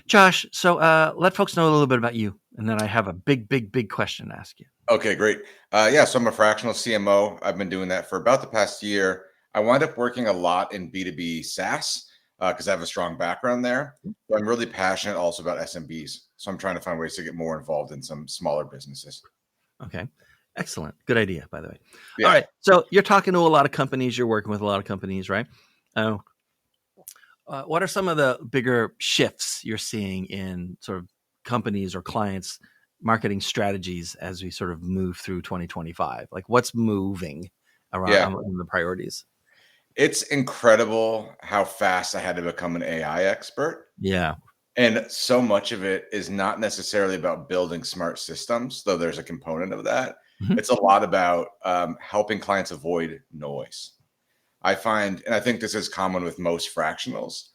Josh, so let folks know a little bit about you, and then I have a big question to ask you. Okay, great. Yeah, so I'm a fractional CMO. I've been doing that for about the past year. I wind up working a lot in B2B SaaS because I have a strong background there. But I'm really passionate also about SMBs. So I'm trying to find ways to get more involved in some smaller businesses. Okay, excellent, good idea, by the way. All Yeah. right, so you're talking to a lot of companies, you're working with a lot of companies, right? Uh, what are some of the bigger shifts you're seeing in sort of companies or clients' marketing strategies as we sort of move through 2025? Like, what's moving around Yeah. among the priorities? It's incredible how fast I had to become an AI expert. Yeah. And so much of it is not necessarily about building smart systems, though there's a component of that. Mhm. It's a lot about helping clients avoid noise. I find, and I think this is common with most fractionals,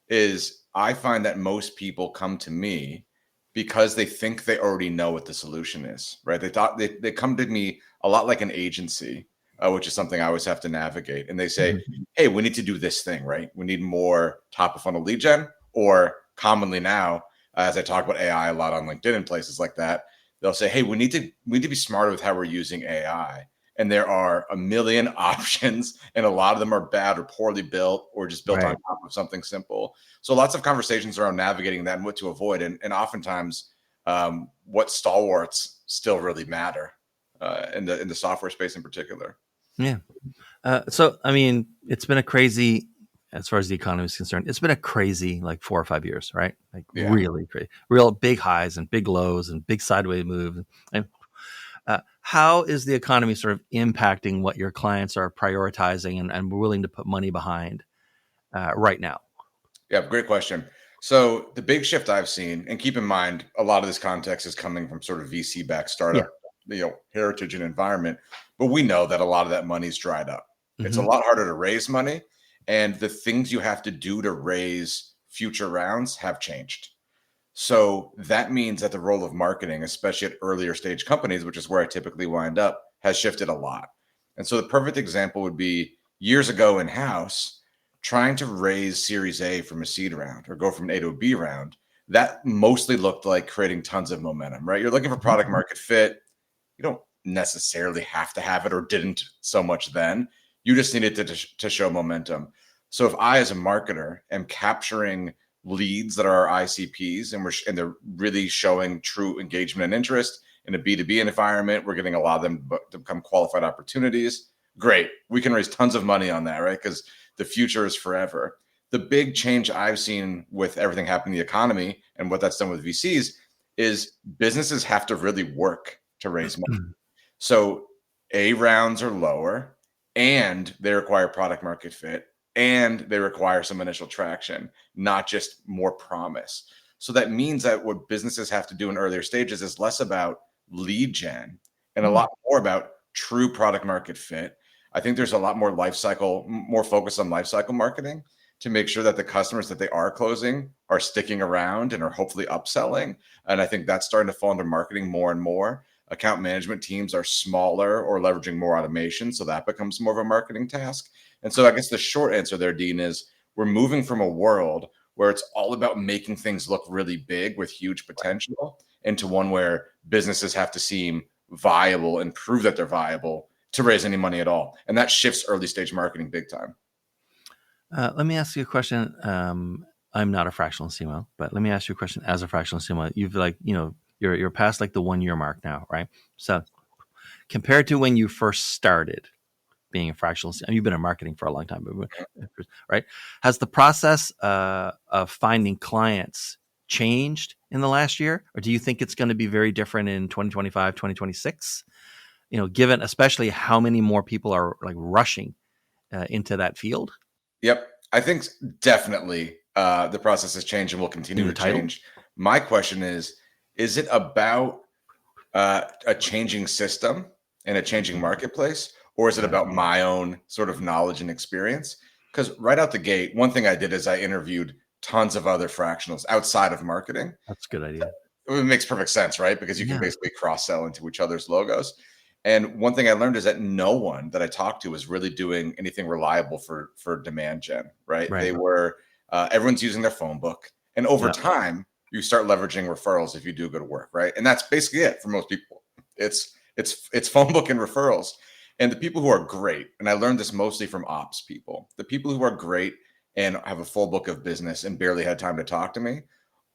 is I find that most people come to me because they think they already know what the solution is, right? They come to me a lot like an agency, which is something I always have to navigate. And they say, Mhm. hey, we need to do this thing, right? We need more top of funnel lead gen, or commonly now, as I talk about AI a lot on LinkedIn and places like that, they'll say, hey, we need to be smarter with how we're using AI. And there are a million options, and a lot of them are bad or poorly built or just built on Right. top of something simple. So lots of conversations around navigating that and what to avoid, and oftentimes what stalwarts still really matter in the software space in particular. Yeah. So, I mean, it's been a crazy, as far as the economy is concerned, it's been a crazy like 4 or 5 years, right? Like Yeah. really crazy, real big highs and big lows and big sideways moves. And how is the economy sort of impacting what your clients are prioritizing and willing to put money behind right now? Yeah, great question. So the big shift I've seen, and keep in mind, a lot of this context is coming from sort of VC-backed Yeah. startup, heritage and environment. But we know that a lot of that money's dried up. It's a Hmm. lot harder to raise money, and the things you have to do to raise future rounds have changed. So that means that the role of marketing, especially at earlier stage companies, which is where I typically wind up, has shifted a lot. And so the perfect example would be years ago in house, trying to raise Series A from a seed round or go from an A to a B round. That mostly looked like creating tons of momentum, right? You're looking for product market fit. You don't necessarily have to have it, or didn't so much then. You just needed to show momentum. So if I, as a marketer, am capturing leads that are our ICPs, and they're really showing true engagement and interest in a B2B environment, we're getting a lot of them to become qualified opportunities. Great. We can raise tons of money on that, right? Because the future is forever. The big change I've seen with everything happening in the economy and what that's done with VCs is businesses have to really work to raise money. So A rounds are lower, and they require product market fit, and they require some initial traction, not just more promise. So that means that what businesses have to do in earlier stages is less about lead gen and a lot more about true product market fit. I think there's a lot more more focus on life cycle marketing to make sure that the customers that they are closing are sticking around and are hopefully upselling. And I think that's starting to fall into marketing more and more. Account management teams are smaller or leveraging more automation, so that becomes more of a marketing task. And so I guess the short answer there, Dean, is we're moving from a world where it's all about making things look really big with huge potential into one where businesses have to seem viable and prove that they're viable to raise any money at all. And that shifts early stage marketing big time. Let me ask you a question. I'm not a fractional CMO, but let me ask you a question as a fractional CMO. You've you're past like the 1 year mark now, right? So compared to when you first started being a fractional CMO, you've been in marketing for a long time, right? Has the process of finding clients changed in the last year, or do you think it's going to be very different in 2025, 2026? Given especially how many more people are like rushing into that field. Yep. I think definitely the process has changed and will continue In the to title? change. My question is it about a changing system and a changing marketplace, or is it Yeah, about my own sort of knowledge and experience? Because right out the gate, one thing I did is I interviewed tons of other fractionals outside of marketing. that's a good idea. It makes perfect sense, right? Because you can Yeah, basically cross sell into each other's logos. And one thing I learned is that no one that I talked to was really doing anything reliable for demand gen, right? right. They were everyone's using their phone book, and over Yeah. time, you start leveraging referrals if you do good work, right? And that's basically it for most people. It's phone book and referrals. And the people who are great, and I learned this mostly from ops people, the people who are great and have a full book of business and barely had time to talk to me,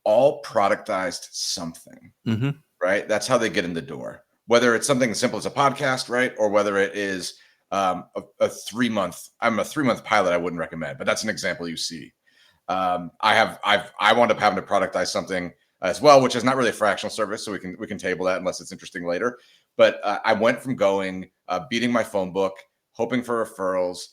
all productized something, Hmm. right? That's how they get in the door. Whether it's something as simple as a podcast, right? Or whether it is a 3 month, I'm a 3 month pilot, I wouldn't recommend, but that's an example you see. I wound up having to productize something as well, which is not really a fractional service, so we can table that unless it's interesting later. But I went from going beating my phone book, hoping for referrals,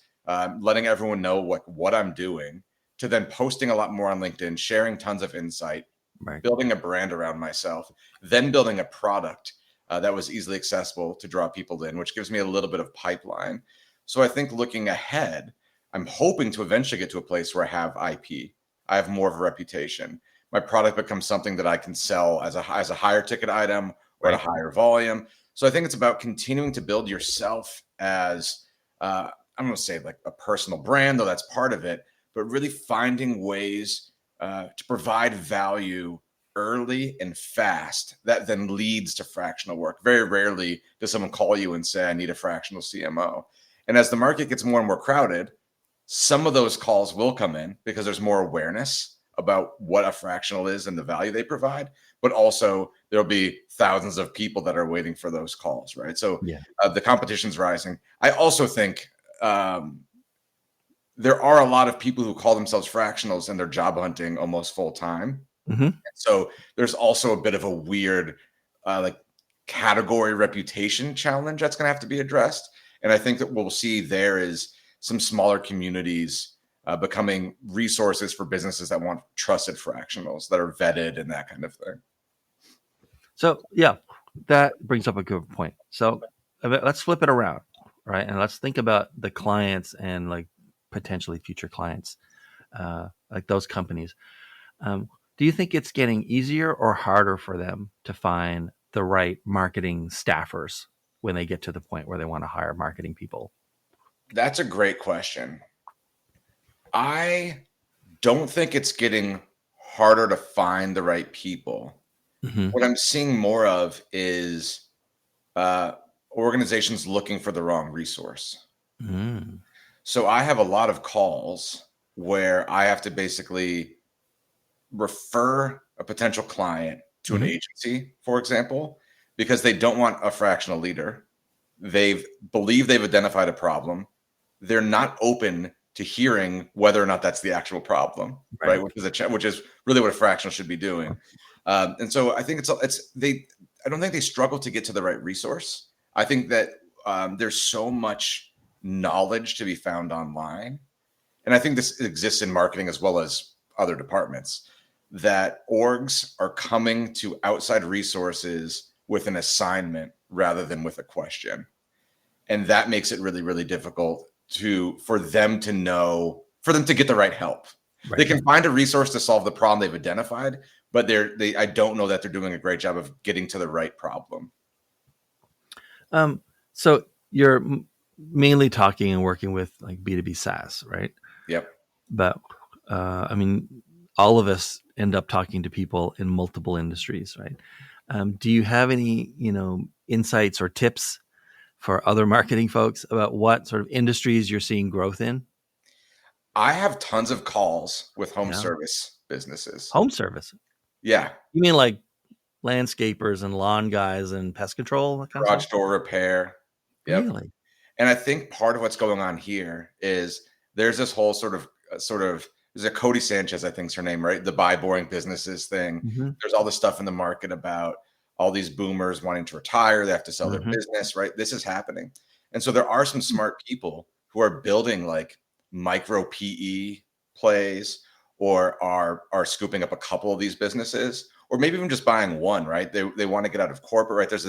letting everyone know what I'm doing, to then posting a lot more on LinkedIn, sharing tons of insight, Right. building a brand around myself, then building a product that was easily accessible to draw people in, which gives me a little bit of pipeline. So I think looking ahead, I'm hoping to eventually get to a place where I have IP. I have more of a reputation. My product becomes something that I can sell as a higher ticket item or at a Right. higher volume. So I think it's about continuing to build yourself as I'm going to say like a personal brand, though that's part of it, but really finding ways to provide value early and fast that then leads to fractional work. Very rarely does someone call you and say, I need a fractional CMO. And as the market gets more and more crowded, some of those calls will come in because there's more awareness about what a fractional is and the value they provide. But also, there'll be thousands of people that are waiting for those calls, right? So Yeah. the competition's rising. I also think there are a lot of people who call themselves fractionals and they're job hunting almost full time. Hmm. So there's also a bit of a weird like category reputation challenge that's going to have to be addressed. And I think that what we'll see there is some smaller communities becoming resources for businesses that want trusted fractionals that are vetted and that kind of thing. So yeah, that brings up a good point. So let's flip it around, right? And let's think about the clients and like potentially future clients, like those companies. Um, do you think it's getting easier or harder for them to find the right marketing staffers when they get to the point where they want to hire marketing people? That's a great question. I don't think it's getting harder to find the right people. Hmm. What I'm seeing more of is uh, organizations looking for the wrong resource. Mm. So I have a lot of calls where I have to basically refer a potential client to an Hmm. agency, for example, because they don't want a fractional leader. They believe they've identified a problem. They're not open to hearing whether or not that's the actual problem, right? Right. Which is really what a fractional should be doing. And so I think it's they. I don't think they struggle to get to the right resource. I think that there's so much knowledge to be found online, and I think this exists in marketing as well as other departments, that orgs are coming to outside resources with an assignment rather than with a question. And that makes it really, really difficult for them to know, for them to get the right help. They Right. can find a resource to solve the problem they've identified, but I don't know that they're doing a great job of getting to the right problem. So you're mainly talking and working with like B2B SaaS, right? Yep. But I mean, all of us end up talking to people in multiple industries, right? Do you have any, insights or tips for other marketing folks about what sort of industries you're seeing growth in? I have tons of calls with home Yeah, service businesses. home service. Yeah. You mean like landscapers and lawn guys and pest control that kind of stuff? Garage door repair. Yep. Really? And I think part of what's going on here is there's this whole sort of there's a Cody Sanchez, I think's her name, right? The buy boring businesses thing. Hmm. There's all this stuff in the market about all these boomers wanting to retire. They have to sell their Hmm. business, right? This is happening. And so there are some smart people who are building like micro PE plays or are scooping up a couple of these businesses, or maybe even just buying one, right? They want to get out of corporate, right? There's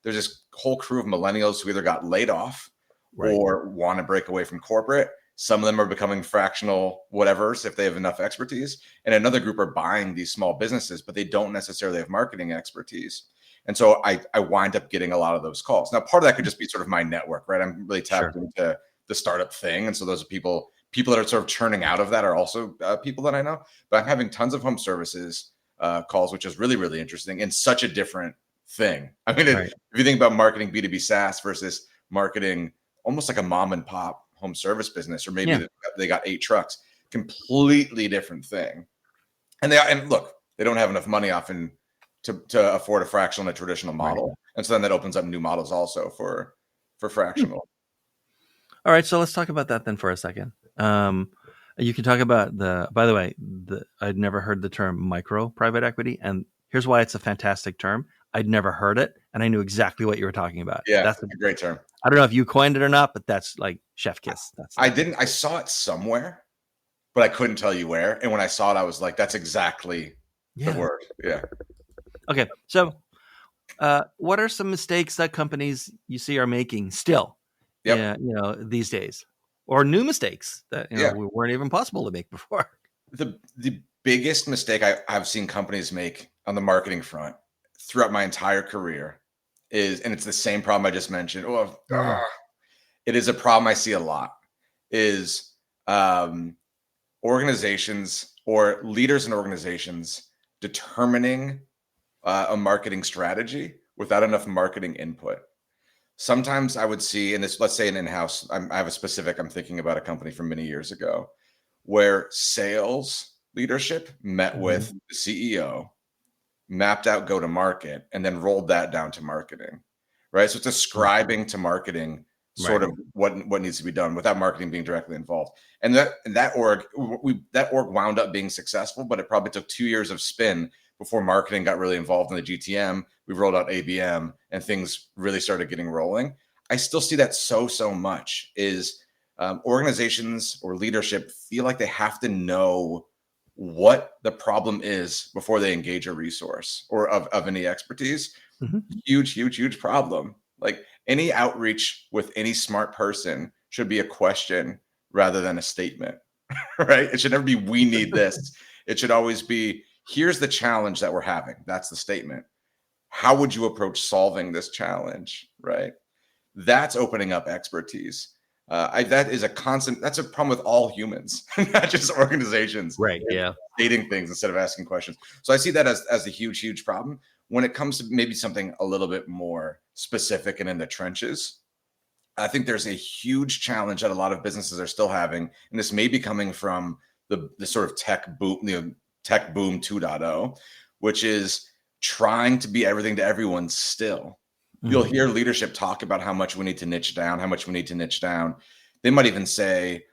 this whole crew of millennials who either got laid off Right. or want to break away from corporate. Some of them are becoming fractional whatevers if they have enough expertise. And another group are buying these small businesses, but they don't necessarily have marketing expertise. And so I wind up getting a lot of those calls. Now, part of that could just be sort of my network, right? I'm really tapped Sure. into the startup thing. And so those are people that are sort of churning out of that are also people that I know. But I'm having tons of home services, calls, which is really, really interesting and such a different thing. I mean, Right. if you think about marketing B2B SaaS versus marketing almost like a mom and pop home service business, or maybe Yeah. they got 8 trucks, completely different thing. And look, they don't have enough money often to afford a fractional in a traditional Right. model. And so then that opens up new models also for Hmm. fractional. All right. So let's talk about that then for a second. You can talk about by the way, I'd never heard the term micro private equity. And here's why it's a fantastic term. I'd never heard it. And I knew exactly what you were talking about. Yeah, a great term. I don't know if you coined it or not, but that's like chef kiss. That's I like, didn't. I saw it somewhere, but I couldn't tell you where. And when I saw it, I was like, "That's exactly the yeah. word." Yeah. Okay. So, what are some mistakes that companies you see are making still, Yep. these days, or new mistakes that Yeah. weren't even possible to make before? The biggest mistake I've seen companies make on the marketing front throughout my entire career is, and it's the same problem I just mentioned. Oh, Oh, it is a problem I see a lot. Is organizations or leaders in organizations determining a marketing strategy without enough marketing input. Sometimes I would see, and this, let's say an in-house, I have a specific, I'm thinking about a company from many years ago where sales leadership met with mhm. the CEO, mapped out go to market, and then rolled that down to marketing. Right. So it's ascribing to marketing sort Right. of what needs to be done without marketing being directly involved. And that org wound up being successful, but it probably took 2 years of spin before marketing got really involved in the GTM. We rolled out ABM and things really started getting rolling. I still see that so much is organizations or leadership feel like they have to know what the problem is before they engage a resource or of any expertise. Mhm. Huge problem. Like any outreach with any smart person should be a question rather than a statement, right? It should never be, we need this. It should always be, here's the challenge that we're having. That's the statement. How would you approach solving this challenge, right? That's opening up expertise. That is a constant, that's a problem with all humans, not just organizations, Right. Yeah. stating things instead of asking questions. So I see that as a huge problem. When it comes to maybe something a little bit more specific and in the trenches, I think there's a huge challenge that a lot of businesses are still having, and this may be coming from the sort of tech boom, tech boom 2.0, which is trying to be everything to everyone still. You'll Mhm. hear leadership talk about how much we need to niche down, how much we need to niche down. They might even say,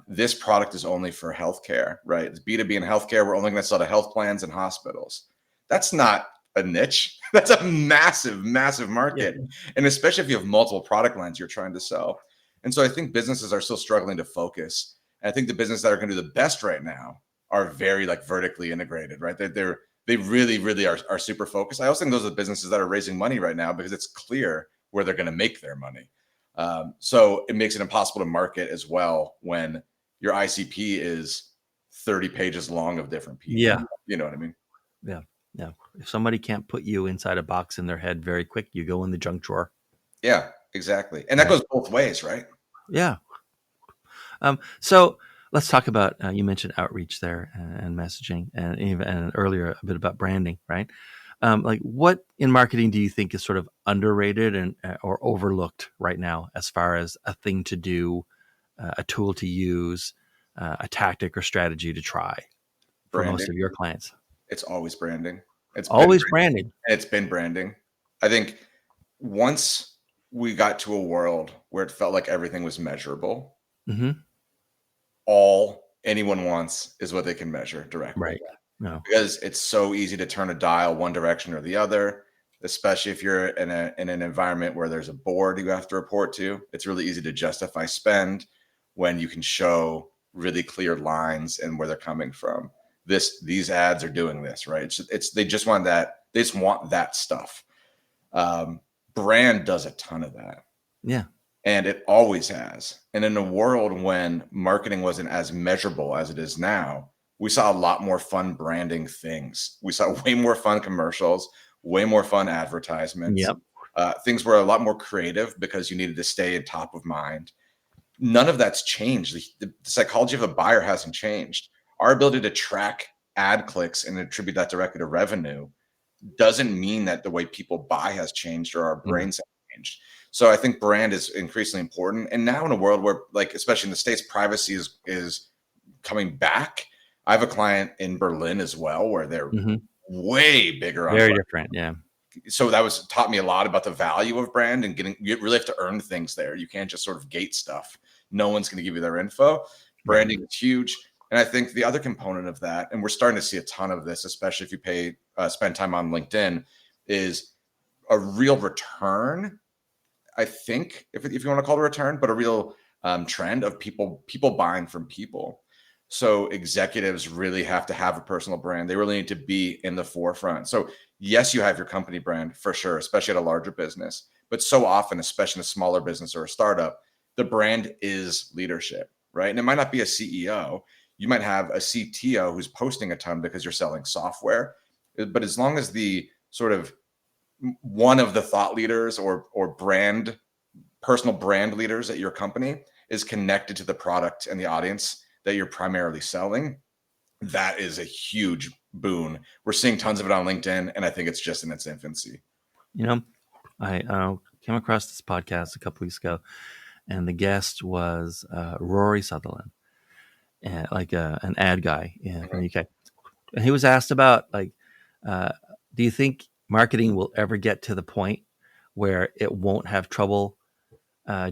this product is only for healthcare, right? It's B2B in healthcare. We're only going to sell to health plans and hospitals. That's not a niche. That's a massive Yeah. market. And especially if you have multiple product lines you're trying to sell. And so I think businesses are still struggling to focus. And I think the businesses that are going to do the best right now are very like vertically integrated, right? They really are super focused. I also think those are the businesses that are raising money right now because it's clear where they're going to make their money. So it makes it impossible to market as well when your ICP is 30 pages long of different people. Yeah. You know what I mean? Yeah. Yeah. If somebody can't put you inside a box in their head very quick, you go in the junk drawer. Yeah, exactly. And that Right. goes both ways, right? Yeah. So let's talk about, you mentioned outreach there and messaging and earlier a bit about branding, right? Like what in marketing do you think is sort of underrated and or overlooked right now as far as a thing to do, a tool to use, a tactic or strategy to try for most Branding. of your clients? It's always branding. Always branding. It's been branding. I think once we got to a world where it felt like everything was measurable, Hmm. all anyone wants is what they can measure directly. Right. No. Because it's so easy to turn a dial one direction or the other, especially if you're in an environment where there's a board you have to report to. It's really easy to justify spend when you can show really clear lines and where they're coming from. These ads are doing this, right? It's they just want that. They just want that stuff. Brand does a ton of that. Yeah. And it always has. And in a world when marketing wasn't as measurable as it is now, we saw a lot more fun branding things. We saw way more fun commercials, way more fun advertisements. Yep. Things were a lot more creative because you needed to stay in top of mind. None of that's changed. The psychology of a buyer hasn't changed. Our ability to track ad clicks and attribute that directly to revenue doesn't mean that the way people buy has changed or our Yeah. brains have changed. So I think brand is increasingly important. And now in a world where, like, especially in the States, privacy is coming back. I have a client in Berlin as well where they're Mm-hmm. way bigger on Very brand. different. Yeah. So that was taught me a lot about the value of brand and you really have to earn things there. You can't just sort of gate stuff. No one's going to give you their info. Right. Branding is huge. And I think the other component of that, and we're starting to see a ton of this, especially if you spend time on LinkedIn, is a real return. I think if you want to call it a return, but a real trend of people buying from people. So executives really have to have a personal brand. They really need to be in the forefront. So yes, you have your company brand for sure, especially at a larger business. But so often, especially in a smaller business or a startup, the brand is leadership, right? And it might not be a CEO. You might have a CTO who's posting a ton because you're selling software. But as long as the sort of one of the thought leaders or personal brand leaders at your company is connected to the product and the audience that you're primarily selling, that is a huge boon. We're seeing tons of it on LinkedIn, and I think it's just in its infancy. You know, I came across this podcast a couple weeks ago, and the guest was Rory Sutherland, like an ad guy from the UK. And he was asked about, like, do you think marketing will ever get to the point where it won't have trouble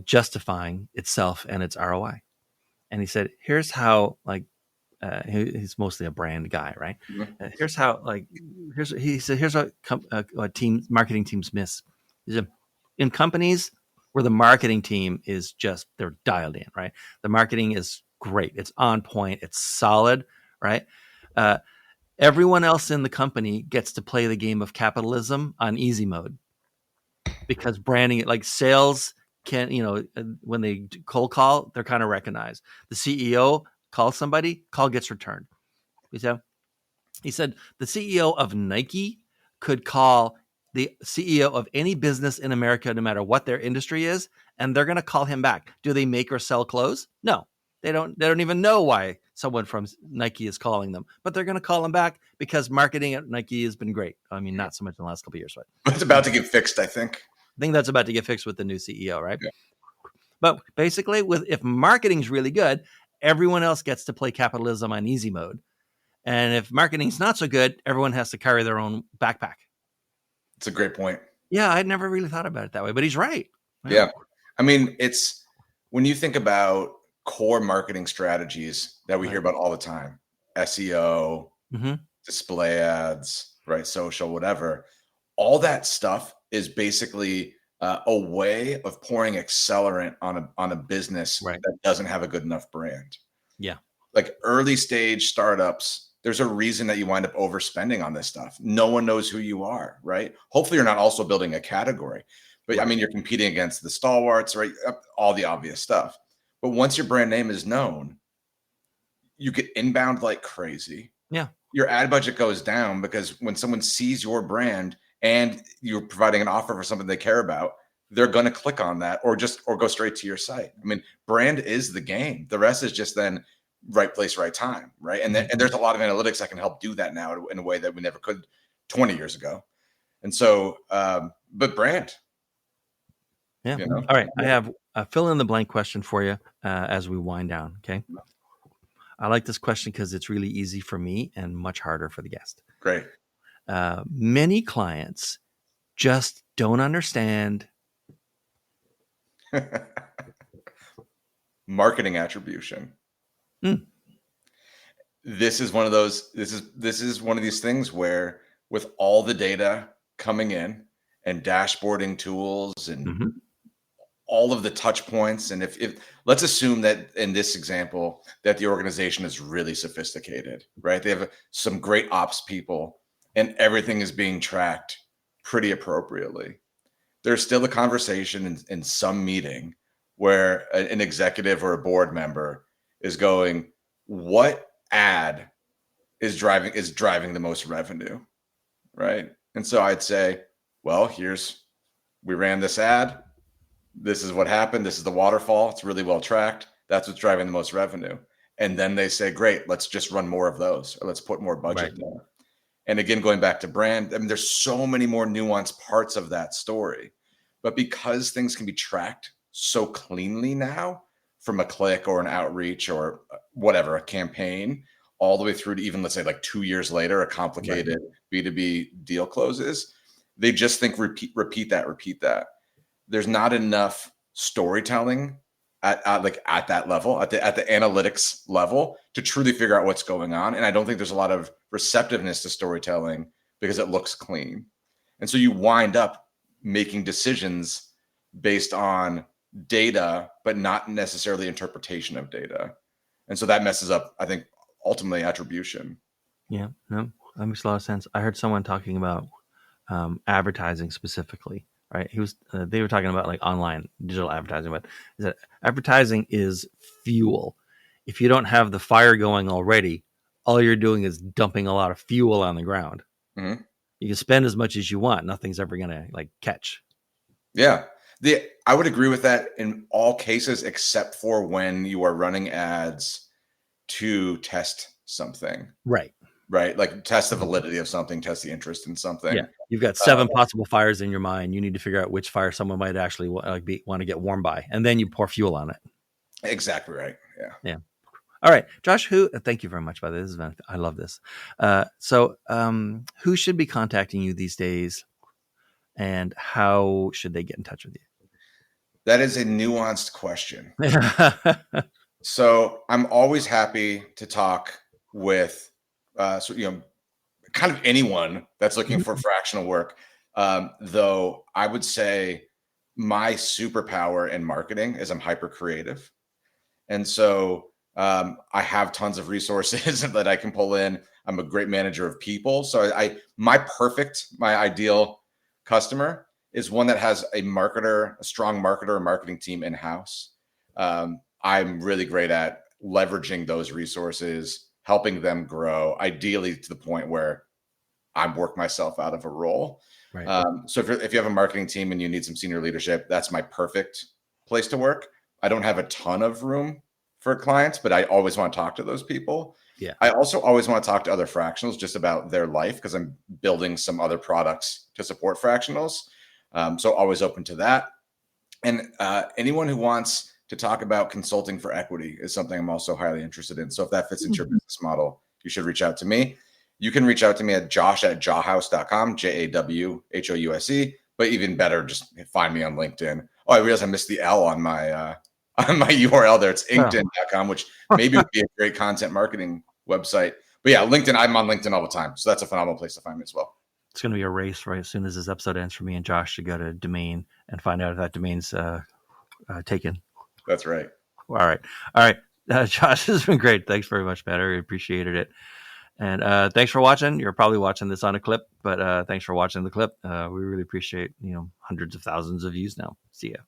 justifying itself and its ROI? And he said, here's how, like, he's mostly a brand guy, right? Mhm. Here's how, like, he said, here's what marketing teams miss. He said, in companies where the marketing team is just, they're dialed in, right? The marketing is great. It's on point. It's solid, right? Uh, Everyone else in the company gets to play the game of capitalism on easy mode because branding, like sales, can, when they cold call, they're kind of recognized. The CEO calls somebody, call gets returned. He said the CEO of Nike could call the CEO of any business in America, no matter what their industry is, and they're going to call him back. Do they make or sell clothes? No, they don't. They don't even know why someone from Nike is calling them, but they're going to call him back because marketing at Nike has been great. I mean, not so much in the last couple of years, but It's about to get fixed, I think. I think that's about to get fixed with the new CEO, right? Yeah. But basically, if marketing's really good, everyone else gets to play capitalism on easy mode. And if marketing's not so good, everyone has to carry their own backpack. It's a great point. Yeah, I'd never really thought about it that way, but he's right. Yeah. I mean, it's when you think about core marketing strategies that we hear about all the time, SEO, Mm-hmm. display ads, right? Social, whatever. All that stuff is basically a way of pouring accelerant on a business Right. that doesn't have a good enough brand. Yeah. Like early stage startups, there's a reason that you wind up overspending on this stuff. No one knows who you are, right? Hopefully, you're not also building a category, but I mean, you're competing against the stalwarts, right? All the obvious stuff. But once your brand name is known, you get inbound like crazy. Yeah. Your ad budget goes down because when someone sees your brand and you're providing an offer for something they care about, they're going to click on that or go straight to your site. I mean, brand is the game. The rest is just then right place, right time, right? And and there's a lot of analytics that can help do that now in a way that we never could 20 years ago. And so, but brand. Yeah. You know? All right. I have a fill in the blank question for you as we wind down. Okay. I like this question because it's really easy for me and much harder for the guest. Great. Many clients just don't understand. Marketing attribution. This is one of those. This is one of these things where, with all the data coming in and dashboarding tools and all of the touch points, and if let's assume that in this example that the organization is really sophisticated, right? They have some great ops people, and everything is being tracked pretty appropriately. There's still a conversation in some meeting where an executive or a board member is going, what ad is driving the most revenue, right? And so I'd say, well, we ran this ad, this is what happened, this is the waterfall, it's really well tracked, that's what's driving the most revenue. and then they say, great, let's just run more of those, or let's put more Right. budget there. And again, going back to brand, I mean, there's so many more nuanced parts of that story. But because things can be tracked so cleanly now, from a click or an outreach or whatever, a campaign, all the way through to even, let's say, like 2 years later, a Right. complicated B2B deal closes, they just think repeat that, repeat that. There's not enough storytelling at that level, at the analytics level, to truly figure out what's going on. And I don't think there's a lot of receptiveness to storytelling because it looks clean. And so you wind up making decisions based on data, but not necessarily interpretation of data. And so that messes up, I think, ultimately attribution. Yeah. No, that makes a lot of sense. I heard someone talking about advertising specifically. Right. They were talking about like online digital advertising, but is that advertising is fuel. If you don't have the fire going already, all you're doing is dumping a lot of fuel on the ground. Mm-hmm. You can spend as much as you want. Nothing's ever going to like catch. Yeah. I would agree with that in all cases, except for when you are running ads to test something, Right. right? Like test the validity of something, test the interest in Yeah. something. You've got Uh, 7 possible fires in your mind. You need to figure out which fire someone might actually want to get warm by. And then you pour fuel on it. exactly right. Yeah. Yeah. All right, Josh. Thank you very much. By this, I love this. Who should be contacting you these days, and how should they get in touch with That is a nuanced question. you? So I'm always happy to talk with, kind of anyone that's looking for fractional work. Though I would say my superpower in marketing is I'm hyper creative. And so I have tons of resources that I can pull in. I'm a great manager of people. So my ideal customer is one that has a strong marketer or marketing team in house. I'm really great at leveraging those resources, helping them grow, ideally to the point where I'm work myself out of a role. Right. So if you have a marketing team and you need some senior leadership, that's my perfect place to work. I don't have a ton of room for clients, but I always want to talk to those people. Yeah. I also always want to talk to other fractionals just about their life because I'm building some other products to support fractionals. So always open to that. And anyone who wants to talk about consulting for equity is something I'm also highly interested in. So if that fits into your business model, you should reach out to me. You can reach out to me at josh@jawhouse.com, JAWHOUSE. But even better, just find me on LinkedIn. Oh, I realized I missed the L on my on my URL there. It's Oh, inkden.com, which maybe would be a great content marketing website. But yeah, LinkedIn, I'm on LinkedIn all the time. So that's a phenomenal place to find me as well. it's going to be a race right as soon as this episode ends for me and Josh to go to domain and find out if that domain's taken. That's right. All right. All right. Josh, this has been great. Thanks very much, man. I really appreciated it. And thanks for watching. You're probably watching this on a clip, but thanks for watching the clip. We really appreciate, hundreds of thousands of views now. See ya.